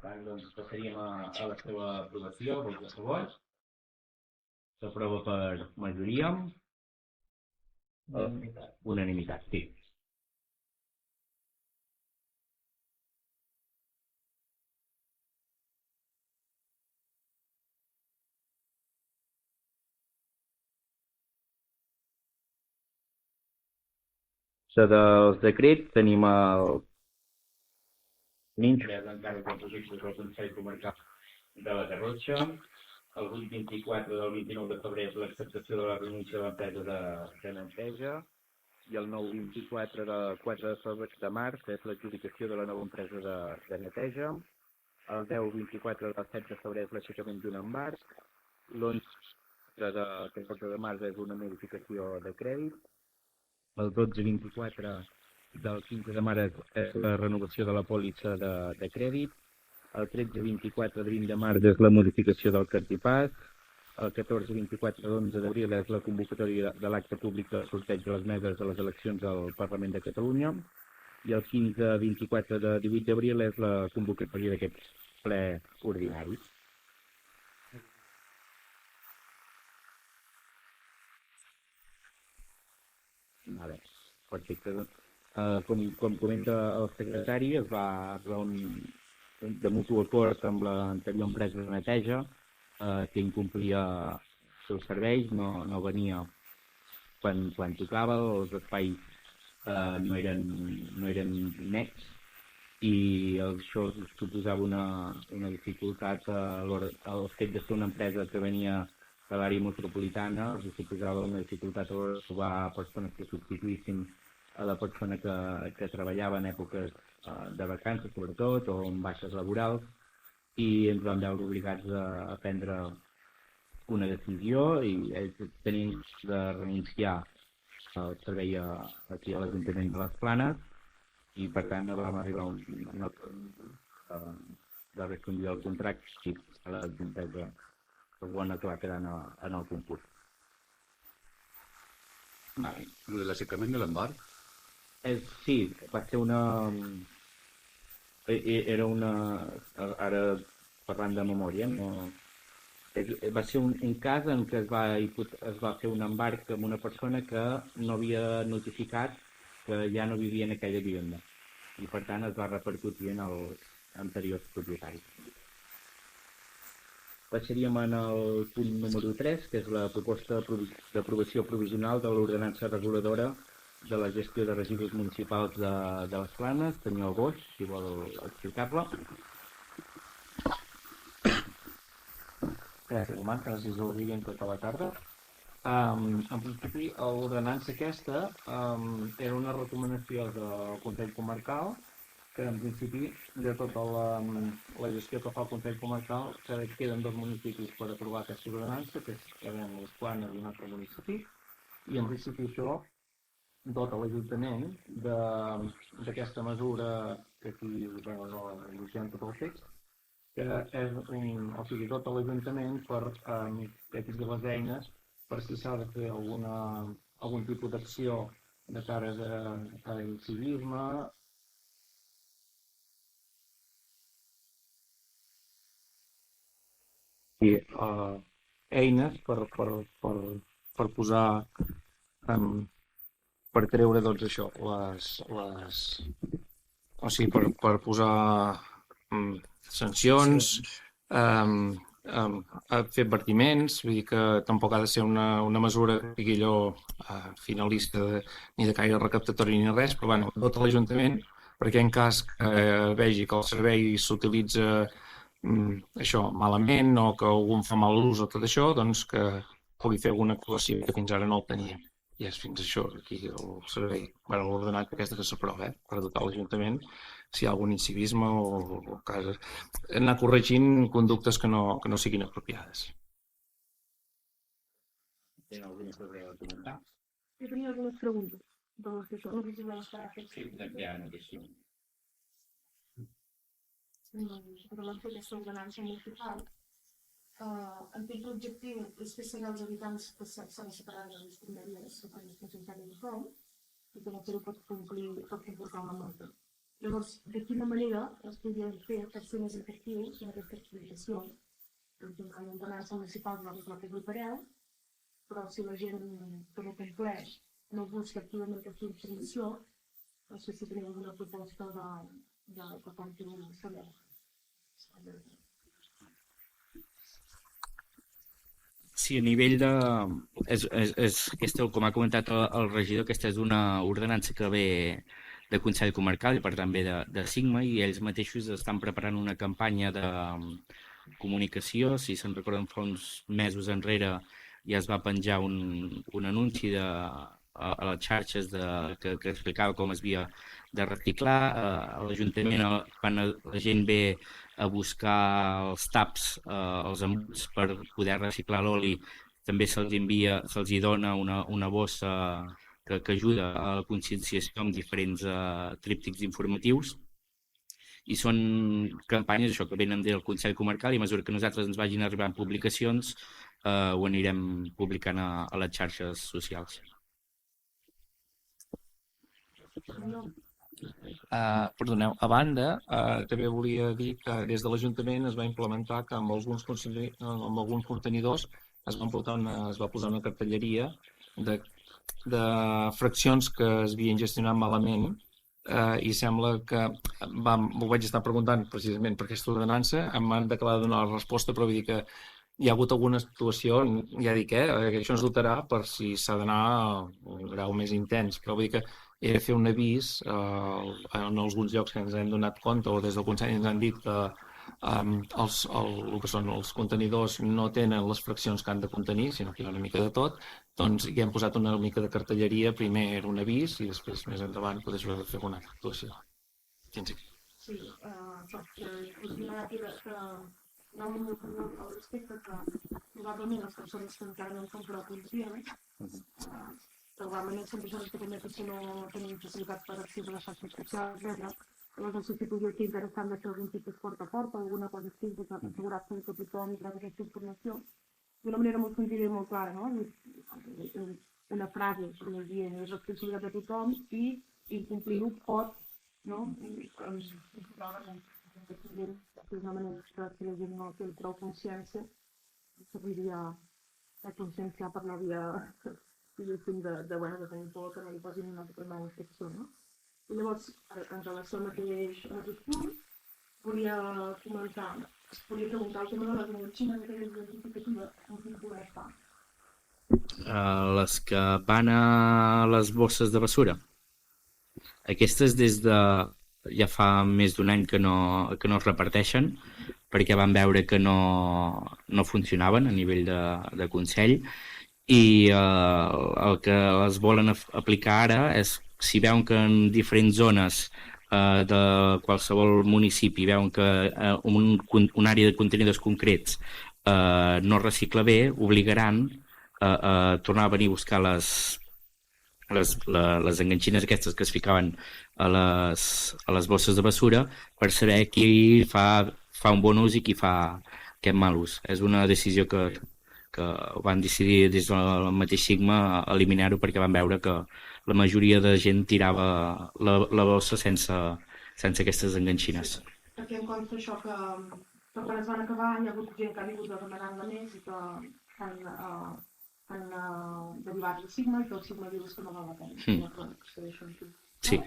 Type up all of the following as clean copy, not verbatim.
tant, doncs, passaríem a la seva aprovació, vots a favor. S'aprova per majoria. Unanimitat, sí. Dels decrets tenim el Nintres encara que projectes del Consell Comarcal de la Garrotxa. El 824 del 29 de febrer és l'acceptació de la renúncia de l'empresa de Neteja. I el 924 de 4 de març és l'adjudicació de la nova empresa de neteja. El 1024 del 7 de febrer és l'aixecament d'un embarc. L'11 de 14 de març és una modificació de crèdit. El 12-24 del 15 de març és la renovació de la pòlissa de crèdit. El 13-24 de 20 de març és la modificació del cartipàs. El 14-24 d'11 d'abril és la convocatòria de l'acte públic de sorteig de les meses de les eleccions al Parlament de Catalunya. I el 15-24 de 18 d'abril és la convocatòria d'aquest ple ordinari. Vale, perfecte. Com comenta el secretari, es va de mutu acord amb l'anterior empresa de neteja que incomplia els seus serveis, no venia quan tocava, els espais no eren nets i això suposava una dificultat el fet de ser una empresa que venia de l'àrea metropolitana, suposava una dificultat a trobar persones que substituïssin a la persona que treballava en èpoques de vacances, sobretot, o en baixes laborals, i ens vam veure obligats a prendre una decisió i ells tenien de renunciar al servei aquí a l'Ajuntament de les Planes i per tant vam arribar a un acord de rescindir el contracte a l'empresa bona que va quedar en el concurs. L'aixecament de l'embarc? Sí, va ser era ara parlant de memòria, no, va ser un cas en què es va fer un embarc amb una persona que no havia notificat que ja no vivia en aquella vivenda i per tant es va repercutir en els anteriors propietaris. Passaríem al punt número 3, que és la proposta d'aprovació provisional de l'ordenança reguladora de la gestió de residus municipals de les Planes. Senyor Boix, si vol explicar-la. Gràcies, us ho diguem tota la tarda. En principi, l'ordenança aquesta era una recomanació del Consell Comarcal que en principi de tota la gestió que fa el Consell Comarcal queden 2 municipis per aprovar aquesta ordenança, que eren les Planes i un altre municipi, i en principi això dota l'Ajuntament d'aquesta mesura que aquí no il·lusionen tot el text, que és dota l'Ajuntament per tenir les eines per si s'ha de fer algun tipus d'acció de cara a l'incivisme, eines per posar per treure doncs això o sigui per posar sancions, fer advertiments, vull dir que tampoc ha de ser una mesura que sigui allò finalista ni de caire recaptatori ni res, però bueno, tot l'Ajuntament, perquè en cas que vegi que el servei s'utilitza això malament o que algú fa mal ús o tot això, doncs que pugui fer alguna actuació que fins ara no el tenia. I és fins això, aquí el servei, l'ordenat aquesta que s'aprova, per dotar l'Ajuntament si hi ha algun incivisme o anar corregint conductes que no siguin apropiades. Tenen alguna cosa a comentar? Jo tenia algunes preguntes. No sé si sí, ja no sé. Relació a aquesta ordenança municipal, entenc que l'objectiu és fer saber als habitants que s'han de separar de les convenients que fan responsabilitat de tothom i que no fer-ho pot comportar una multa. Llavors, de quina manera es podrien fer per ser més efectius en aquesta explicació? Doncs en l'ordenança municipal de la que prepareu, però si la gent que no compleix no busca activament aquesta informació, no sé si teniu alguna proposta de com teniu saber. Sí, a nivell de... Aquesta, com ha comentat el regidor, aquesta és una ordenança que ve de Consell Comarcal i per tant ve de Sigma, i ells mateixos estan preparant una campanya de comunicació. Si se'n recorden, fa uns mesos enrere ja es va penjar un anunci a les xarxes que explicava com es havia de reciclar. A l'Ajuntament, quan la gent ve a buscar els taps, els embuts per poder reciclar l'oli, també se'ls hi dona una bossa que ajuda a la conscienciació amb diferents tríptics informatius, i són campanyes això que venen del Consell Comarcal, i a mesura que nosaltres ens vagin arribant publicacions ho anirem publicant a les xarxes socials. Perdoneu, a banda, també volia dir que des de l'Ajuntament es va implementar que amb alguns contenidors es va posar una cartelleria de fraccions que es havien gestionat malament, i sembla que ho vaig estar preguntant precisament per aquesta ordenança, em van declarar de donar la resposta, però vull dir que hi ha hagut alguna actuació, ja dic, que això ens dotarà per si s'ha d'anar a un grau més intens, però vull dir que era fer un avís en alguns llocs que ens hem donat compte, o des del Consell ens han dit que el que són els contenidors no tenen les fraccions que han de contenir, sinó que hi ha una mica de tot. Doncs hi hem posat una mica de cartelleria, primer un avís i després més endavant poder fer alguna actuació. Sí, no m'ho recordo al respecte que probablement les persones que encara no són prou conscients, probablement són persones que també potser no tenen facilitat per accedir a les xarxes socials, etc. Llavors no sé si podria ser interessant de fer algun tipus porta a porta o alguna cosa així, per assegurar-se que tothom troba aquesta informació d'una manera molt senzilla i molt clara, no? Una frase que dir és responsabilitat de tothom i incomplir-ho pot, no? De una manera que si la gent no té prou consciència, serviria de conscienciar per la via de tenir por que no li posin una infecció, no? I llavors, en relació al mateix punt, volia comentar, es podria preguntar el tema de les medicines identificatives, en quin poder està? Les que van a les bosses de bessura. Aquestes des de ja fa més d'un any que no es reparteixen, perquè van veure que no funcionaven a nivell de Consell, i el que les volen aplicar ara és, si veuen que en diferents zones de qualsevol municipi veuen que una àrea de contenidors concrets no recicla bé, obligaran a tornar a venir a buscar les enganxines aquestes que es ficaven a les bosses de bessura, per saber qui fa un bon ús i qui fa aquest mal ús. És una decisió que van decidir des del mateix Sigma eliminar-ho, perquè van veure que la majoria de gent tirava la bossa sense aquestes enganxines. Perquè em consta això que quan es van acabar hi ha hagut gent que ha vingut a demanar-la més i que han derivat el Sigma i que el Sigma diu que no val la pena. Sí.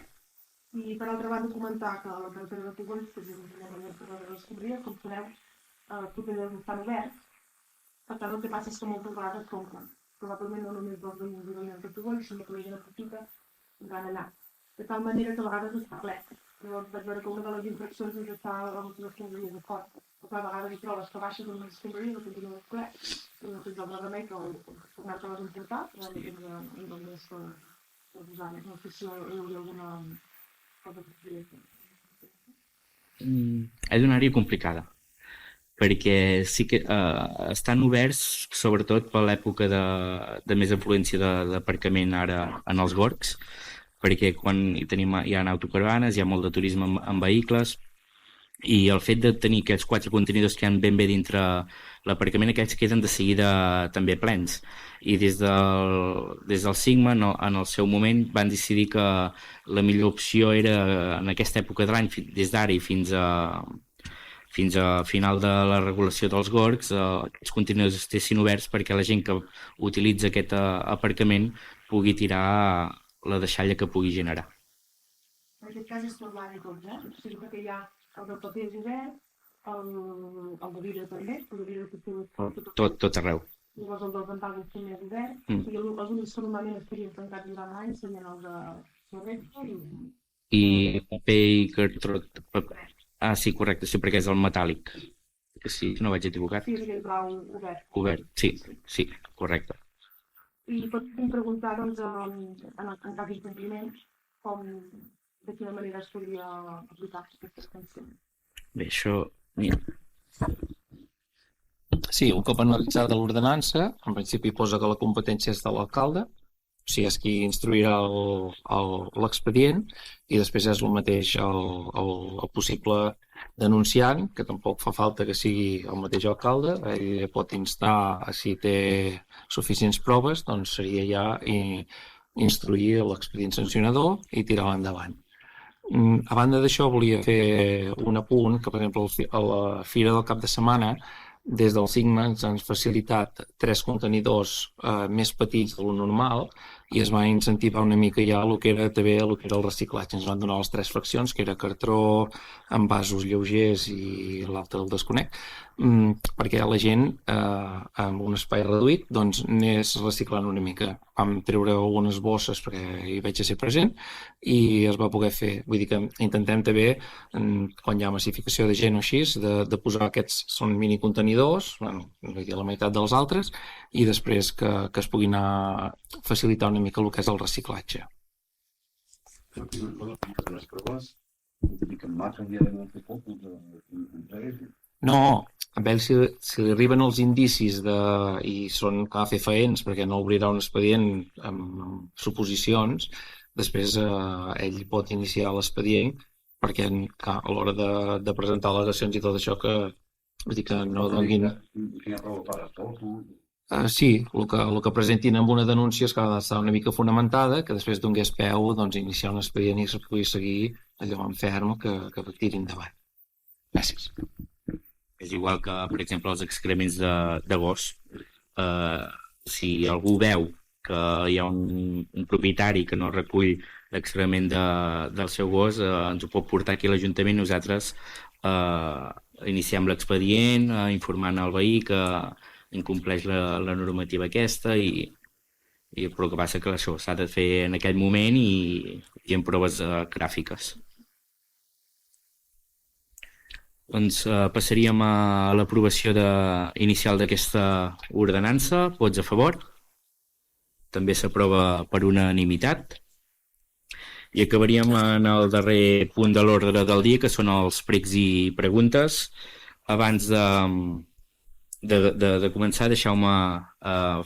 I per altra banda comentar que la carretera de Cogolls, que és una manera de descobrir, com sabeu, els contenidors estan oberts. Per tant, el que passa és que moltes vegades compren. Probablement no només dels veïns i veïnes de Cogolls, sinó que la gent aprofita i van allà. De tal manera que a vegades està ple. Llavors vaig veure que una de les infraccions és estar a les escombraries de fora. Però a vegades hi trobes que baixes en les escombraries i continua ple. I no tens altre remei que tornar-te-les a importar, o només posar-les. No sé si hi hauria alguna cosa que podria fer. És una àrea complicada, perquè sí que estan oberts sobretot per l'època de més afluència d'aparcament ara en els gorgs, perquè quan hi ha autocaravanes, hi ha molt de turisme amb vehicles, i el fet de tenir aquests 4 contenidors que hi ha ben bé dintre l'aparcament, aquests queden de seguida també plens, i des del Sigma en el seu moment van decidir que la millor opció era en aquesta època de l'any, des d'ara i fins a final de la regulació dels gorgs, aquests contenidors estessin oberts perquè la gent que utilitza aquest aparcament pugui tirar la deixalla que pugui generar. En aquest cas és normal i tot, o sigui que hi ha el de paper és obert, el de vidre també, el de vidre que Tot arreu. llavors el dels envasos també és obert, i els únics que normalment estarien tancats durant l'any serien el de sorrento I paper i cartró... Ah, sí, correcte, sí, perquè és el metàl·lic. Que sí, no vaig equivocat. Sí, és aquell blau obert. Obert, sí, correcte. I podem preguntar, doncs, en cas d'incompliment, de quina manera es podria aplicar aquesta extensió. Bé, això... Mira. Sí, un cop analitzada l'ordenança, en principi posa que la competència és de l'alcalde, o sigui, és qui instruirà l'expedient, i després és el mateix el possible denunciant, que tampoc fa falta que sigui el mateix alcalde, ell pot instar, si té suficients proves, doncs seria ja instruir l'expedient sancionador i tirar-lo endavant. A banda d'això, volia fer un apunt que, per exemple, a la Fira del cap de setmana, des del Sigma ens han facilitat 3 contenidors més petits de lo normal i es va incentivar una mica ja el que era el reciclatge. Ens van donar les 3 fraccions, que era cartró, envasos lleugers i l'altre el desconec, perquè la gent amb un espai reduït doncs anés reciclant una mica. Vam treure algunes bosses perquè hi vaig a ser present i es va poder fer. Vull dir que intentem també, quan hi ha massificació de gent o així, de posar aquests, són mini contenidors, la meitat dels altres, i després que es pugui anar facilitar una mica el que és el reciclatge. Les proves, que marquen ja de poc, No, a veure si li arriben els indicis i són que ha de fer feents perquè no obrirà un expedient amb suposicions, després ell pot iniciar l'expedient perquè a l'hora de presentar al·legacions i tot això que no donguin... Quina prova para? Fotos? Sí, el que presentin amb una denúncia és que ha d'estar una mica fonamentada, que després donés peu doncs, iniciar un expedient i es pugui seguir allò en ferm que tiri endavant. Gràcies. És igual que, per exemple, els excrements de gos. Si algú veu que hi ha un propietari que no recull l'excrement del seu gos, ens ho pot portar aquí a l'Ajuntament. Nosaltres iniciem l'expedient informant el veí que incompleix la normativa aquesta, però el que passa que això s'ha de fer en aquell moment i en proves gràfiques. Doncs passaríem a l'aprovació inicial d'aquesta ordenança. Vots a favor? També s'aprova per unanimitat. I acabaríem en el darrer punt de l'ordre del dia, que són els pregs i preguntes. Abans de començar, deixeu-me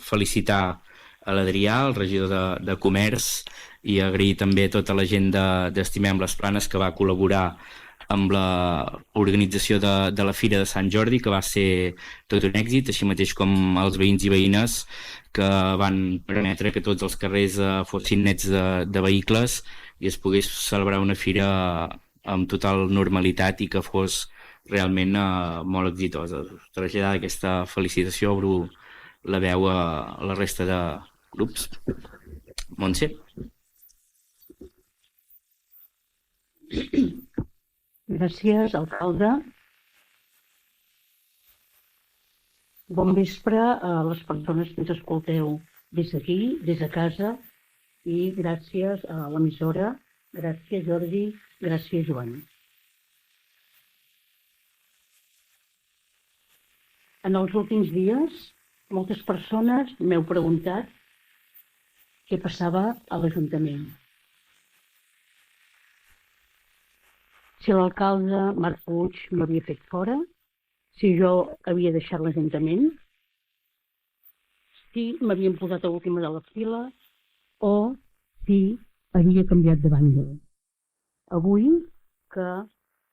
felicitar a l'Adrià, el regidor de Comerç, i agrair també a tota la gent d'Estimem les Planes que va col·laborar amb l'organització de la Fira de Sant Jordi, que va ser tot un èxit, així mateix com els veïns i veïnes que van permetre que tots els carrers fossin nets de vehicles i es pogués celebrar una fira amb total normalitat i que fos realment molt exitosa. Traslladar aquesta felicitació, obro la veu a la resta de grups. Montse? Gràcies, alcalde. Bon vespre a les persones que ens escolteu des d'aquí, des de casa, i gràcies a l'emissora. Gràcies, Jordi. Gràcies, Joan. En els últims dies, moltes persones m'heu preguntat què passava a l'Ajuntament. Si l'alcalde Marc Puig m'havia fet fora, si jo havia deixat l'Ajuntament, si m'havien posat a última de la fila o si havia canviat de banda. Avui que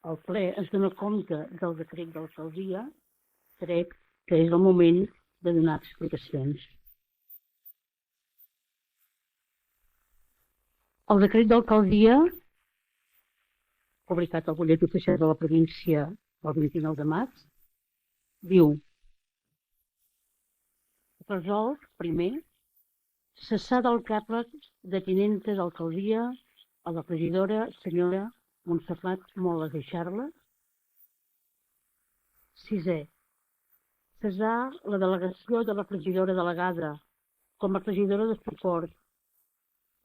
el ple es dona compte del decret d'alcaldia, crec que és el moment de donar explicacions. El decret d'alcaldia, publicat al Butlletí Oficial de la província el 29 de març, diu: resol, primer, cessar del càrrec de tinenta d'alcaldia a la regidora senyora Montserrat Moles i Charles. Sisè, cessar la delegació de la regidora delegada com a regidora de suport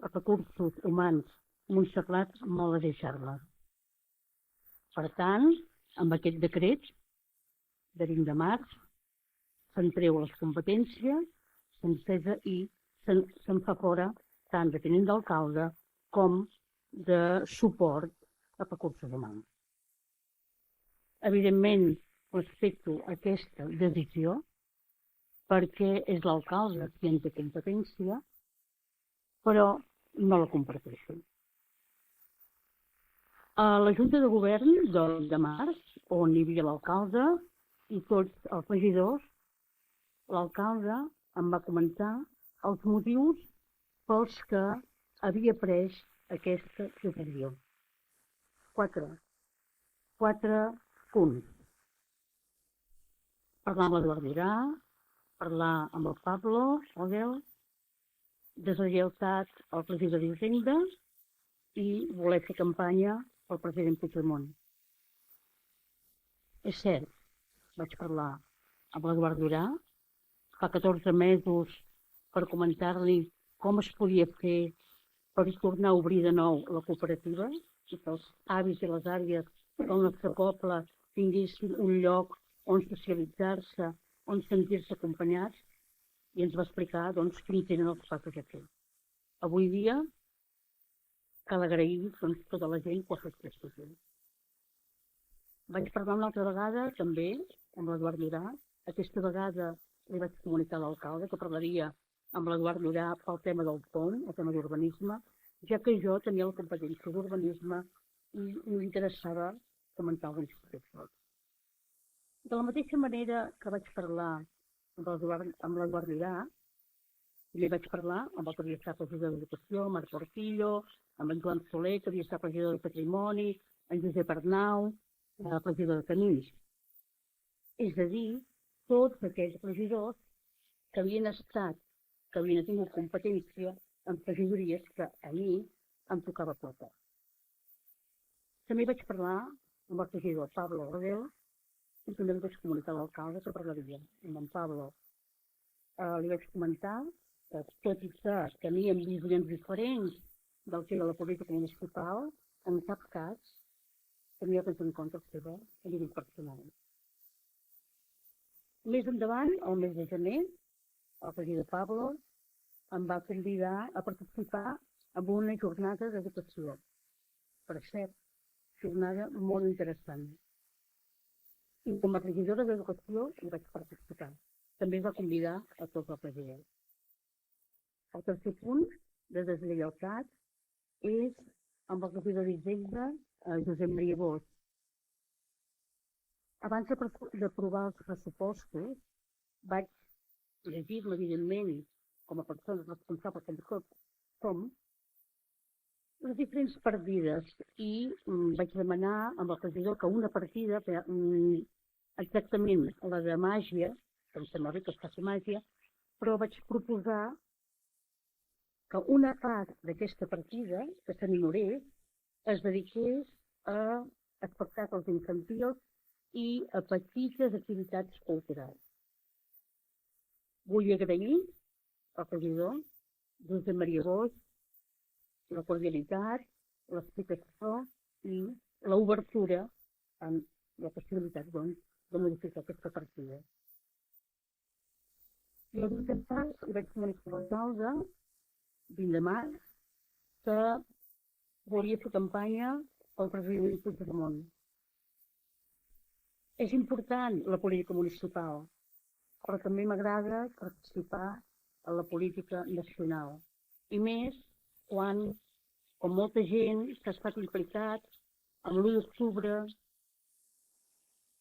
a recursos humans Montserrat Moles i Charles. Per tant, amb aquest decret de 20 de març se'n treu les competències, se'n cessa i se'n fa fora tant de tinent d'alcalde com de suport a recursos humans. Evidentment, respecto a aquesta decisió perquè és l'alcalde qui en té competència, però no la comparteixo. A la Junta de Govern de març, on hi havia l'alcalde i tots els regidors, l'alcalde em va comentar els motius pels que havia pres aquesta decisió. 4 punts. Parlar amb l'Eduard Durà, parlar amb el Pablo Odel, deslleialtat al regidor d'Hisenda i voler fer campanya pel president Puigdemont. És cert, vaig parlar amb l'Eduard Durà fa 14 mesos per comentar-li com es podia fer per tornar a obrir de nou la cooperativa i que els avis i les àvies del nostre poble tinguessin un lloc on socialitzar-se, on sentir-se acompanyats, i ens va explicar quins eren els passos a fer. Avui dia cal agrair tota la gent que ho ha fet possible. Vaig parlar una altra vegada també amb l'Eduard Durà. Aquesta vegada li vaig comunicar a l'alcalde que parlaria amb l'Eduard Durà pel tema del pont, el tema d'urbanisme, ja que jo tenia la competència d'urbanisme i m'interessava comentar alguns aspectes. De la mateixa manera que vaig parlar amb l'Eduard Durà, li vaig parlar amb el que havia estat regidor d'Educació, Marc Portillo, amb en Joan Soler, que havia estat regidor de Patrimoni, en Josep Arnau, regidor de Camins. És a dir, tots aquells regidors que havien tingut competència en regidories que a mi em tocava portar. També vaig parlar amb el regidor Pablo Odel i també li vaig comunicar a l'alcalde que parlaria amb en Pablo. Li vaig comentar que tot i que teníem visions diferents del que era la política municipal, en cap cas tenia res en compte seva a nivell personal. Més endavant, el mes de gener, el regidor Pablo em va convidar a participar en una jornada d'educació. Per cert, jornada molt interessant. I com a regidora d'educació hi vaig participar. També es va convidar a tots els regidors. El tercer punt de deslleialtat és amb el regidor d'Hisenda, Josep Maria Bosch. Abans d'aprovar els pressupostos, vaig llegir-me, evidentment, com a persona responsable com les diferents partides i vaig demanar amb el regidor que una partida, exactament la de màgia, que em sembla bé que es faci màgia, però vaig proposar que una part d'aquesta partida, que s'aminorés, es dediqués a espectacles infantils i a petites activitats culturals. Vull agrair al regidor Josep Maria Bosch la cordialitat, l'explicació i l'obertura en la possibilitat de modificar aquesta partida. I el que fa, hi vaig comunicar a l'alcalde, 20 de març, que volia fer campanya pel president Puigdemont. És important la política municipal, però també m'agrada participar en la política nacional. I més quan, com molta gent, s'ha estat implicat amb l'1 d'octubre,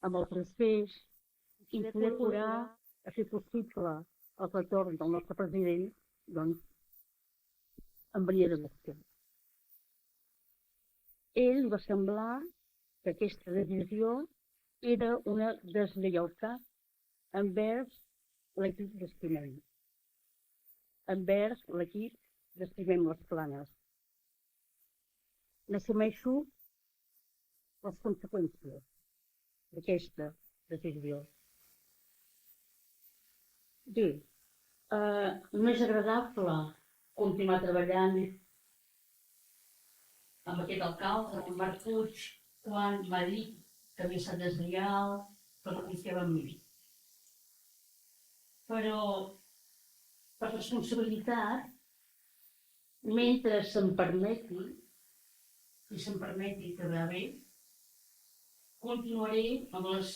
amb el procés i poder curar a fer possible el retorn del nostre president, doncs, en venia d'elecció. Ell li va semblar que aquesta decisió era una deslleialtat envers l'equip d'Estimem, envers l'equip d'Estimem les Planes. N'assumeixo les conseqüències d'aquesta decisió. Bé, no és agradable continuar treballant amb aquest alcalde, amb Marc Puig, quan m'ha dit que havia estat deslleial, que no confiava en mi. Però, per responsabilitat, mentre se'm permeti, si se'm permeti quedar bé, continuaré amb les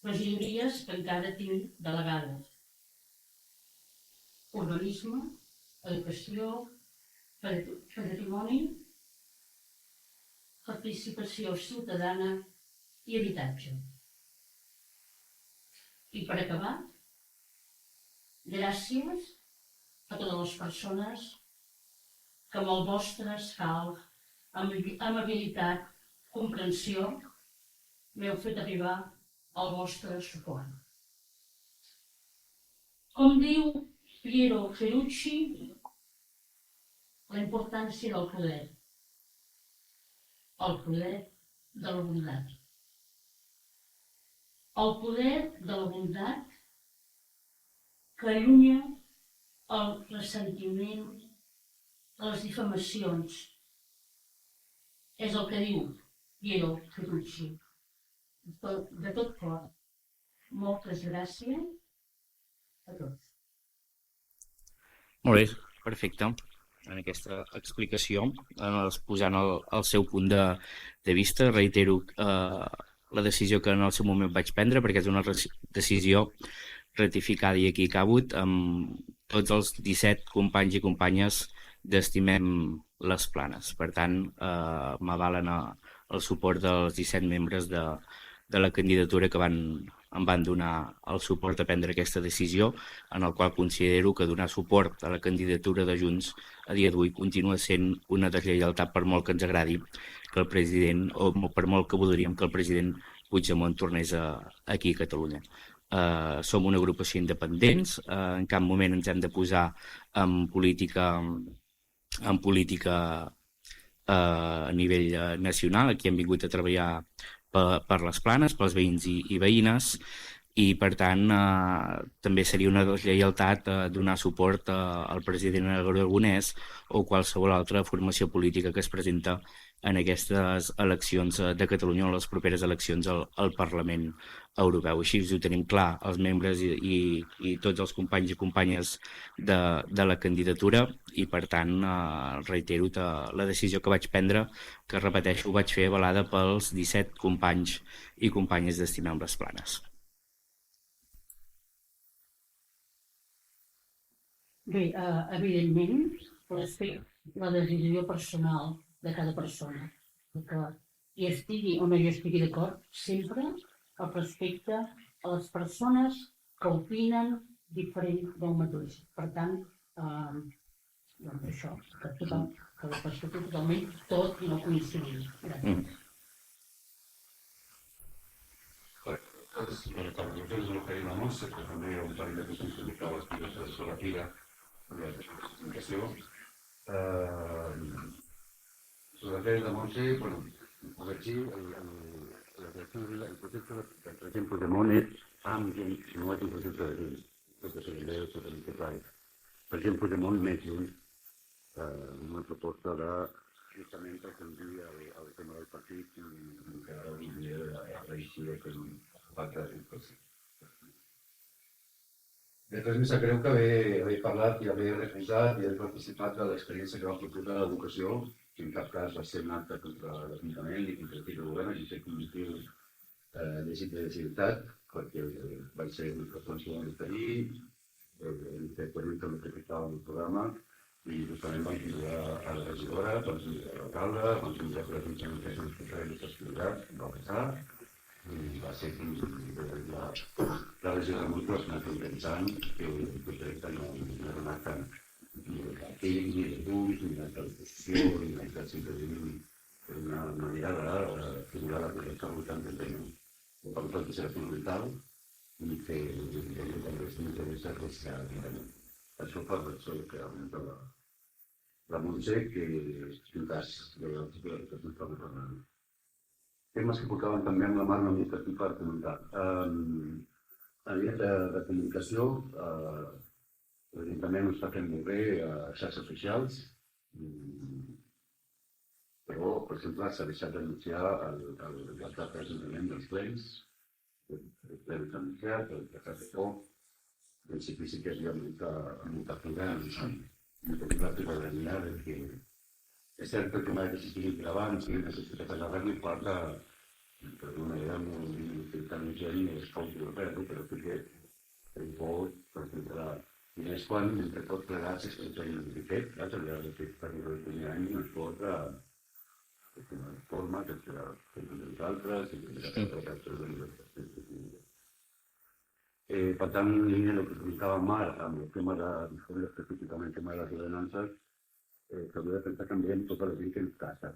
regidories que encara tinc delegades. Urbanisme, educació, patrimoni, participació ciutadana i habitatge. I per acabar, gràcies a totes les persones que amb el vostre escalf, amabilitat, comprensió, m'heu fet arribar el vostre suport. Com diu Piero Ferrucci, la importància del poder, el poder de la bondat. El poder de la bondat que allunya el ressentiment, les difamacions. És el que diu Piero Ferrucci. De tot cor, moltes gràcies a tots. Molt bé, perfecte. En aquesta explicació, posant el seu punt de vista, reitero la decisió que en el seu moment vaig prendre, perquè és una decisió ratificada i aquí acabut amb tots els 17 companys i companyes d'Estimem les Planes. Per tant, m'avalen el suport dels 17 membres de la candidatura que em van donar el suport a prendre aquesta decisió, en el qual considero que donar suport a la candidatura de Junts a dia d'avui continua sent una deslleialtat, per molt que ens agradi que el president, o per molt que voldríem que el president Puigdemont tornés aquí a Catalunya. Som una agrupació independents, en cap moment ens hem de posar en política a nivell nacional. Aquí hem vingut a treballar per les Planes, pels veïns i veïnes, i per tant també seria una deslleialtat donar suport al president Aragonès o qualsevol altra formació política que es presenta en aquestes eleccions de Catalunya o les properes eleccions al Parlament Europeu. Així ho tenim clar els membres i tots els companys i companyes de la candidatura, i per tant reitero la decisió que vaig prendre, que repeteixo, ho vaig fer avalada pels 17 companys i companyes d'Estimem les Planes. Bé, evidentment, la decisió personal de cada persona, que hi estigui o no hi estigui d'acord, sempre el respecte a les persones que opinen diferent del mateix. Per tant, doncs això, que ho respecto totalment, tot i no coincidim. Gràcies. Nosaltres el que hem anunci, que també hi ha un parell de qüestions que indicava l'explicació de la Piga, la explicació. Sobre el de Montse, bueno, aquí el projecte del president Puigdemont és àmbient, no és un projecte de Junts. Tot això que deia, tot el que clar. El president Puigdemont més Junts, una proposta de justament per canviar el tema del partit i que ara hauria de reeixir que va quedar possible. Després em sap greu que haver parlat i haver refusat i haver participat de l'experiència que va proposar a l'educació, que en cap cas va ser un acte contra l'Ajuntament ni contra el govern, i ser cognitiu llegit de desigualtat, perquè vaig ser una persona que vam oferir, hem fet coherent amb el que ficava el programa, i justament vam convidar a la regidora, vam convidar a l'alcalde, vam convidar a l'Ajuntament que és un responsable de sostenibilitat, va passar, va ser la regió de Montclar que ha anat pensant que no ha donat tant ni de cartell, ni de d'ulls, ni de televisió, ni de simplement una manera de figurar la projecte al voltant del tema. Per tant, que serà fonamental i que també s'interessa aquesta això per això que augmenta la Montse, que és un cas de l'article que ens estava parlant. Temes que portaven també amb la mà administrativa per comentar. A nivell de comunicació, l'Ajuntament ho està fent molt bé a xarxes socials, però, per exemple, s'ha deixat d'anunciar les dates d'Ajuntament dels plens, els plens anunciats, el tractat de foc. En principi sí que hi havia molta prudència, molta pràctica de mirar, que és cert que el tema que s'estigui gravant, si necessitat de la ràdio, parla d'una manera molt intel·ligent i es pot dir-ho, però sí que el vot, per exemple, i és quan, entre tots plegats, es pot tenir un piquet, al llarg d'aquest període de primer any, es pot una forma que serà dels altres, i que serà per tant, en línia del que comentàvem ara, amb el tema de, específicament el tema de les ordenances, s'hauria de pensar també en tota la gent que ens casa,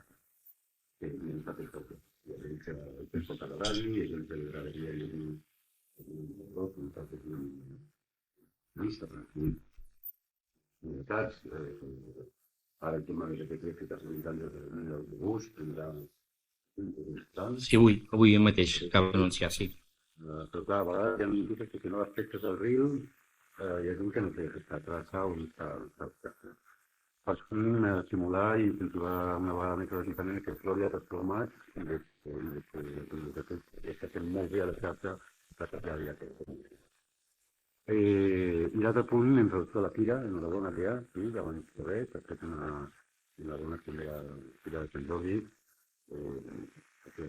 que ens ha fet tot. Hi ha gent que es pot agradar, hi ha gent que li agradaria llegir un blog, un llista, unitats, ara el tema de que està solicitant des del bus, tindrà Sí, avui mateix, acabo d'anunciar, sí. Però clar, a vegades hi ha notícies que si no respectes el riu, hi ha gent que no té aquesta traça o no està pots simular i incentivar una vegada més lògicament que Flòria ha transformat i que fem molt bé a la xarxa la secretària que i l'altre punt, en relació a la fira, enhorabona ja, sí, abans de res, que ha fet una bona fira de Sant Jordi, que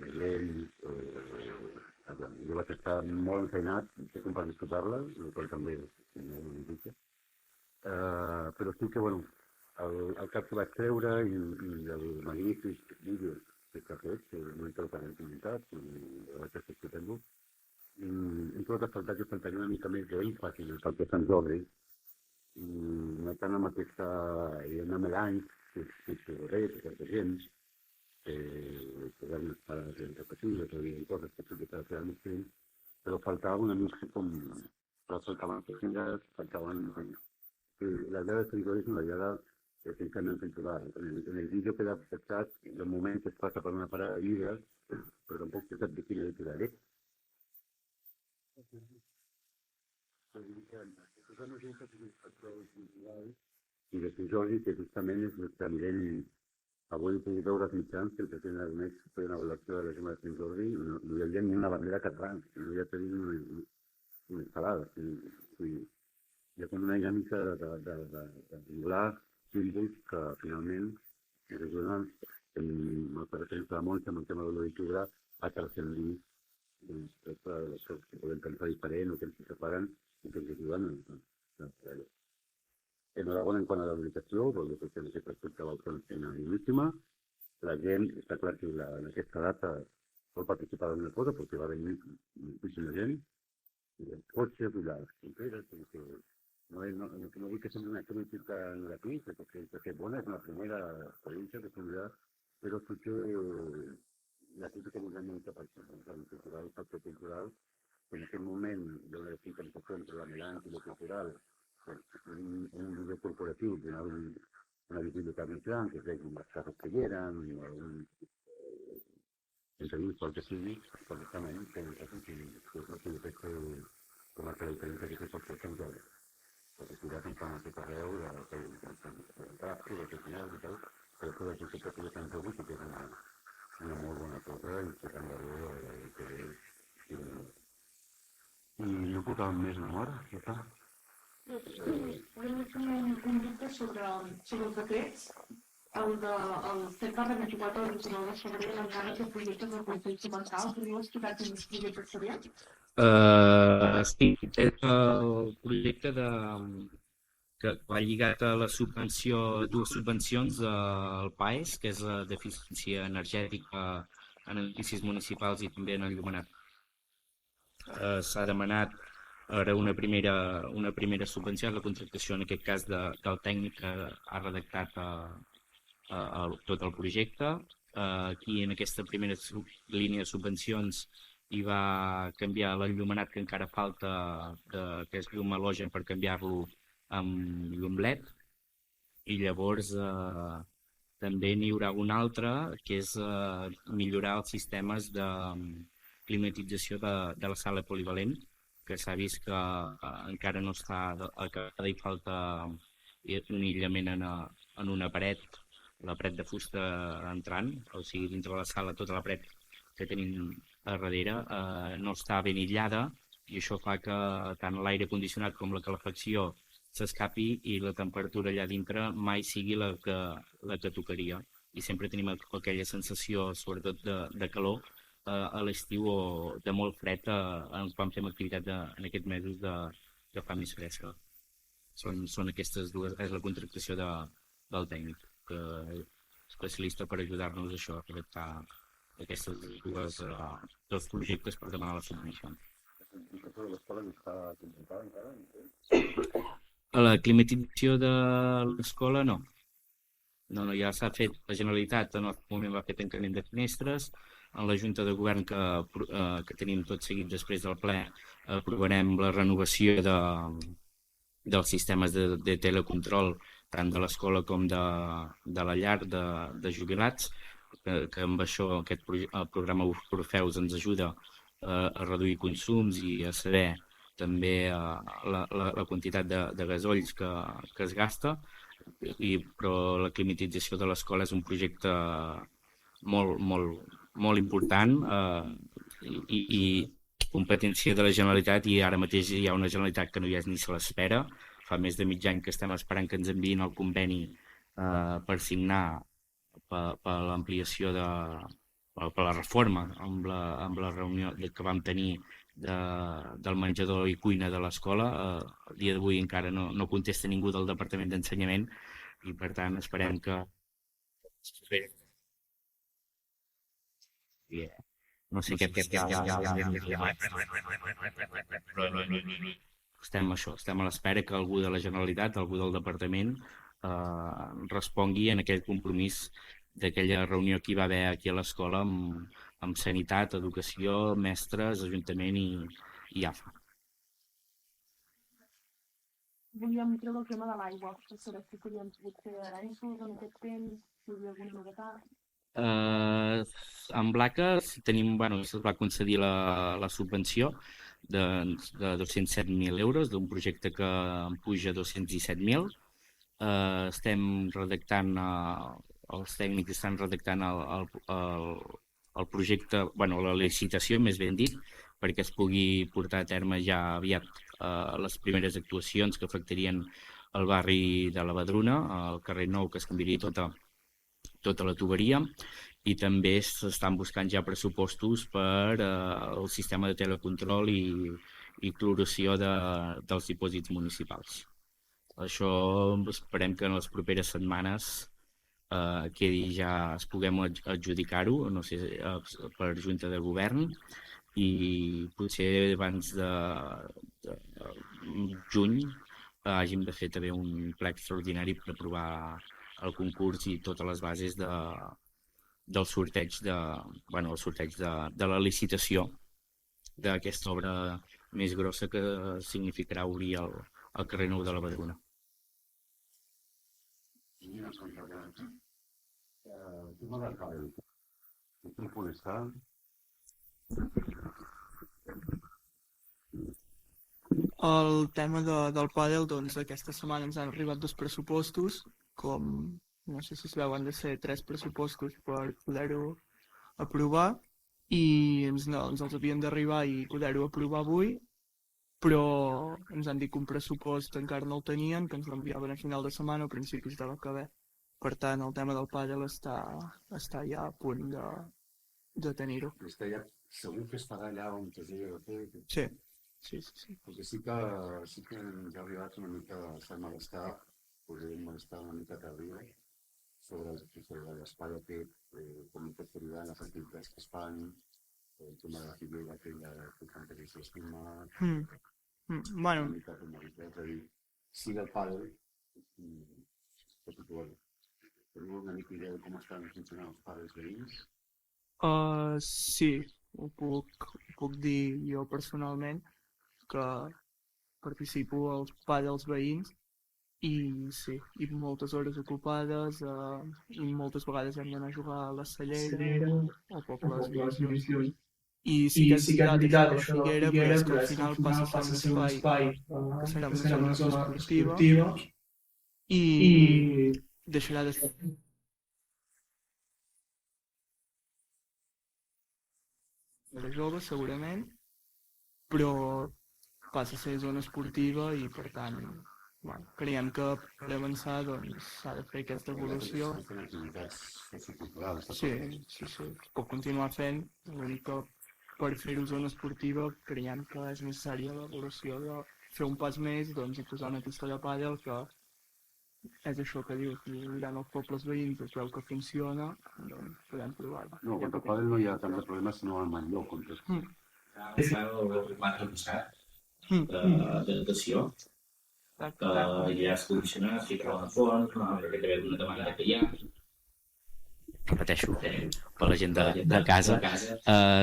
jo vaig estar molt enfeinat, sé com per disfrutar-la, el qual també és una notícia. Però sí que, bueno, el cap que vaig treure i el magnífic vídeo que s'ha fet, que no he trobat en comunitat, i vaig estar escoltant-lo, hem trobat a faltar que faltaria una mica més d'èmfasi en el que Sant Jordi, i no tant amb aquesta Elena Melange, que és res, que és gent, que van estar interpretacions, que havien coses que s'havien de fer més temps, però faltava una mica com... però faltaven persones, faltaven... La idea de Sant Jordi és una idea essencialment cultural. En el vídeo queda afectat el moment que es passa per una parada de llibres, però tampoc se sap de quina editorial és. I de Sant Jordi, que justament és el que a nivell... Avui he pogut veure els mitjans que el president Aragonès feia una avaluació de la Gemma de Sant Jordi i no hi havia ni una bandera catalana, no hi havia tenint una instal·lada. Hi ha com una dinàmica de vincular símbols que finalment ens ajuden per exemple a Montse amb el tema de l'editora a transcendir les coses que podem pensar diferent o que ens separen i que ens ajuden a fer-ho. Enhorabona en quant a la publicació, perquè crec que en aquest aspecte va ser una feina boníssima. La gent, està clar que en aquesta data pot participar d'una cosa, perquè va venir moltíssima gent, i els cotxes i les fronteres, no vull que sembli una crítica negativa, perquè bona és la primera experiència que tindrà, però sí que la crítica no és una mica per cultural, factor cultural, que en aquest moment d'una descentralització entre la Melange i la cultural, un vídeo corporatiu donar una visibilitat més gran, que es les cases que hi eren, entrevista, el que sigui, perfectament, que és el que com a característica que pot fer Sant Jordi. Perquè si ja pensem a tot arreu, del tracte, del final i tal, però que la societat de Sant Jordi sí que és una molt bona cosa i que tant de bé i no portàvem més memòria, ja està. Volem fer un dubte sobre els decrets, el 7/24 del 29 de febrer, l'encàrrec de projectes del Consell Comarcal. Podríeu explicar quins projectes serien? Sí, és el projecte que va lligat a la subvenció, dues subvencions del PAES, que és la d'eficiència energètica en edificis municipals i també en enllumenat. s'ha demanat ara una primera subvenció, la contractació en aquest cas del tècnic que ha redactat tot el projecte. Aquí en aquesta primera línia de subvencions hi va canviar l'enllumenat que encara falta, que és llum halogen, per canviar-lo amb llum LED. I llavors també n'hi haurà un altre que és millorar els sistemes de climatització de la sala polivalent, que s'ha vist que encara no està acabada i falta un aïllament en una paret, la paret de fusta entrant, o sigui, dintre de la sala tota la paret que tenim a darrere no està ben aïllada, i això fa que tant l'aire condicionat com la calefacció s'escapi i la temperatura allà dintre mai sigui la que tocaria. I sempre tenim aquella sensació, sobretot de calor, a l'estiu o de molt fred quan fem activitat en aquests mesos que fa més fresca. Són aquestes dues, és la contractació del tècnic, que és especialista per ajudar-nos a això, a redactar aquestes dos projectes per demanar la subvenció. La climatització de l'escola no. No, ja s'ha fet, la Generalitat en el moment va fer tancament de finestres, en la Junta de Govern que tenim tot seguit després del ple aprovarem la renovació dels sistemes de telecontrol tant de l'escola com de la llar de jubilats, que amb això el programa Orfeus ens ajuda a reduir consums i a saber també la quantitat de gasolls que es gasta, però la climatització de l'escola és un projecte molt important i competència de la Generalitat, i ara mateix hi ha una Generalitat que no hi és ni se l'espera. Fa més de mig any que estem esperant que ens enviïn el conveni per signar per l'ampliació per la reforma amb la reunió que vam tenir del menjador i cuina de l'escola. El dia d'avui encara no contesta ningú del Departament d'Ensenyament i per tant esperem que no sé què estem a l'espera que algú de la Generalitat, algú del Departament respongui en aquell compromís d'aquella reunió que hi va haver aquí a l'escola amb sanitat, educació, mestres, ajuntament i AFA. Volíem treure el tema de l'aigua, per saber si podíem fer arenços en aquest temps, si hi havia alguna novetat. En Blaques tenim, es va concedir la subvenció de 207.000 euros d'un projecte que en puja 217.000. Estem redactant, els tècnics estan redactant el projecte, la licitació, més ben dit, perquè es pugui portar a terme ja aviat les primeres actuacions que afectarien el barri de la Badruna, al carrer Nou, que es canviaria tota la tuberia, i també s'estan buscant ja pressupostos per el sistema de telecontrol i cloració dels dipòsits municipals. Això esperem que en les properes setmanes es puguem adjudicar-ho, no sé, per Junta de Govern, i potser abans de juny hàgim de fer també un ple extraordinari per aprovar el concurs i totes les bases del sorteig de la licitació d'aquesta obra més grossa que significarà obrir el carrer Nou de la Badruna. El tema del pàdel, doncs aquesta setmana ens han arribat 2 pressupostos, com no sé si es veu, han de ser 3 pressupostos per poder-ho aprovar, i ens els havien d'arribar i poder-ho aprovar avui, però ens han dit que un pressupost encara no el tenien, que ens l'enviaven a final de setmana o principis de la que ve. Per tant, el tema del pàdel està ja a punt de tenir-ho. Està ja segur que es farà allà on es digui de fer? Sí. Perquè sí que ens ha arribat una mica de malestar, podríem estar una mica tardia sobre l'espai aquest, com que seria les activitats que es fan, el tema de la figura aquella que canta que s'estima, Bueno, una mica com a dir, és a dir, sí del pàdel, tot i que, bueno, teniu una mica idea de com estan funcionant els pàdels veïns? sí, ho puc dir jo personalment, que participo als pàdels veïns i sí, i moltes hores ocupades i moltes vegades hem d'anar a jugar a la Cellera o pobles més lluny. I sí que és veritat això de la Figuera, però és que al final passa a ser un espai que serà una zona esportiva i deixarà de ser de joves segurament, però passa a ser zona esportiva i per tant bueno, creiem que per avançar doncs s'ha de fer aquesta evolució. Estan fent activitats socioculturals. Sí, es pot continuar fent, l'únic que per fer-ho zona esportiva creiem que és necessària l'evolució de fer un pas més doncs, i posar una pista de pàdel que és això que dius, mirant els pobles veïns es veu que funciona, doncs podem provar-ho. No, contra el pàdel no hi ha tant de problemes, sinó al Manlleu, contra el de natació, que ja és condicionat, sí que la font, que també és una demanda que hi ha. Repeteixo, per la gent de casa,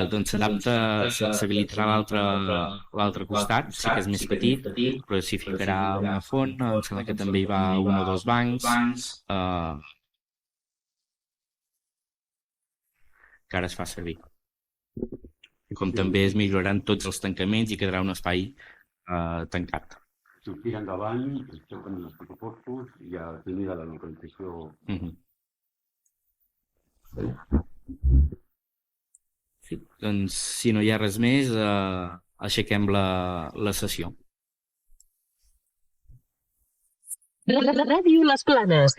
doncs s'habilitarà l'altre costat, sí que és més petit, però s'hi ficarà una font, em sembla que també hi va un o dos bancs, que ara es fa servir. Com també es milloraran tots els tancaments i quedarà un espai tancat. Si tira endavant, es toquen els pressupostos i ja tenia la localització. Sí, doncs, si no hi ha res més, aixequem la sessió. Ràdio Les Planes.